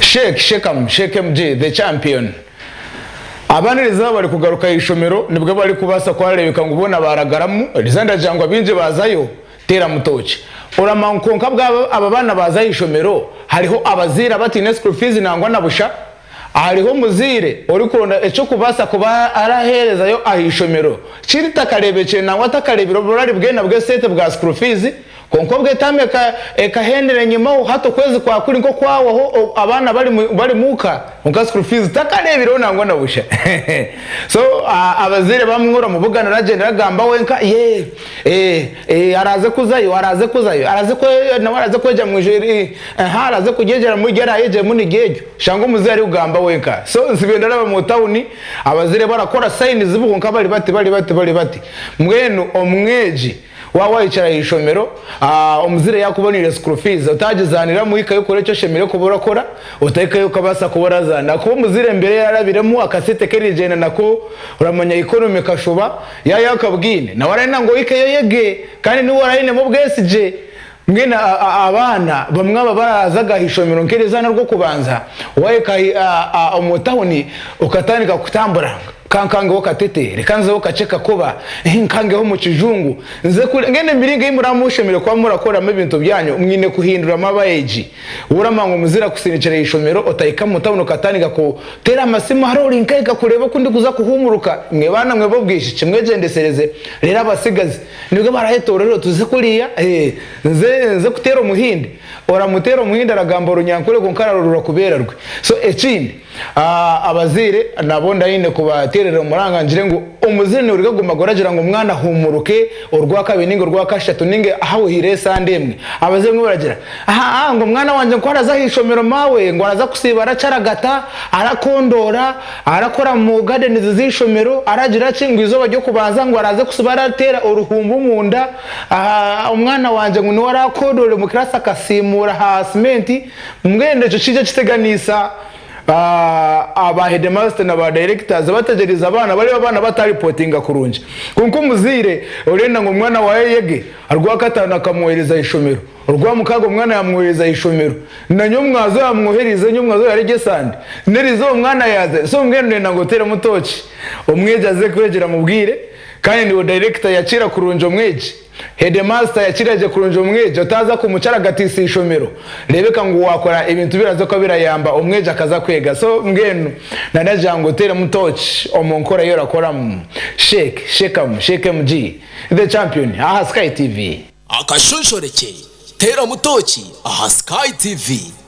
Shek Shekam Shek MG the champion. Abaniriza bari kugaruka ishomero nibwo bari kubasa kwarebeka ngo ubona baragaramu rizanda jangwa binje bazayo Teeramu Tooki. Uramankonka bwa ababana bazayo ishomero hariho abazira bati school fees nangwa nabusha hariho muzire uri kuronda eco kubasa kuba araherezayo ahishomero kirita karebece nangwa takarebiro burari bwena bwe sete bwa school fees konkobwe tameka ekahendere nyuma hato kwezi kwa kuri nko kwawo abana bari muka muka school fees takarebiro nangwa nabusha so abazire bamwura mu bugana ragenda ragamba wenka araze kuzayo araze ko araze kweja mu jeri araze kugegera mu gera yeje muni gejo shango muzari ugamba wenka so nsibenda raba mu town abazire barakora sign zibuko bari bati mwenu omweji wawa icara ishomero omuzire yakubonira school fees utagizanira mu ikayo korecho shemero kubora kora utayikayo kabasa kubora zana ko muzire mbere yarabiremo akasete kerijena nako uramanya economy kashuba yakabwine na warayina ngo ikayo yege kandi ni warayine mu bwesije mwena abana bamwe barazaga hishomero nkerezana rwo kubanza wayeka omutahuni ukatanika kutamburanga kankange wokatete rekanze wokacheka koba nkange ho mu kijungu nze ngene miringa y'imuramushemero kwa murakora mu bintu byanyu mwine kuhindura mabayeji uramango muzira kusinicere ishomero otayika mutabuno katanika ko tera amasimo harori nkeka kureba kundi kuza kuhumuruka mwe bana mwe bobwishi kimwe gendesereze rera abasigazi nibwo barahetora rero tuze kuriya nze kutera umuhinde ora mutero umuhinde aragamba runyankore ko nkararura kuberarwe so ekindi abazire nabonda yine kubaterera umurangangire ngo umuzire ni uriga gumagora ngo umwana humuruke urwa kabiri ngo urwa kashatu ninge aho hiresa ndemwe abazire mwe baragira ngo umwana wanje ko araza hishomero mawe ngo araza kusibara caragata arakondora arakora mu garden zishomero aragira cingwizo bajyo kubanza ngo araze kusibara tera uruhumbu munda umwana wanje ngo ni warakodore mu class akasimura ha cement mwende cyo cije kiteganisa aba headmaster na ba directors bategereza abana bari abana bataripotinga kurunje kunko muzire urenda ngo umwana wa yege arwa katana kamwohereza ishomero urwa mukago umwana yamwohereza ishomero nanyo mwazo yamwohereza nyo mwazo yarege sande nerizo umwana yaze so ngene ngo Teeramu Tooki umweje aze kwegera mubwire kandi ni director yakira kurunje umweje headmaster yakiraje kurunje umweje utaza kumucara gatisi ishomero rebeka ngo wakora ibintu birazo ko birayamba umweje akaza kwega so ngeno nanaja ngo Teeramu Tooki omonkora yora kora Shek Shekam Shek MG the champion aha Sky TV akashonshoreke Teeramu Tooki aha Sky TV.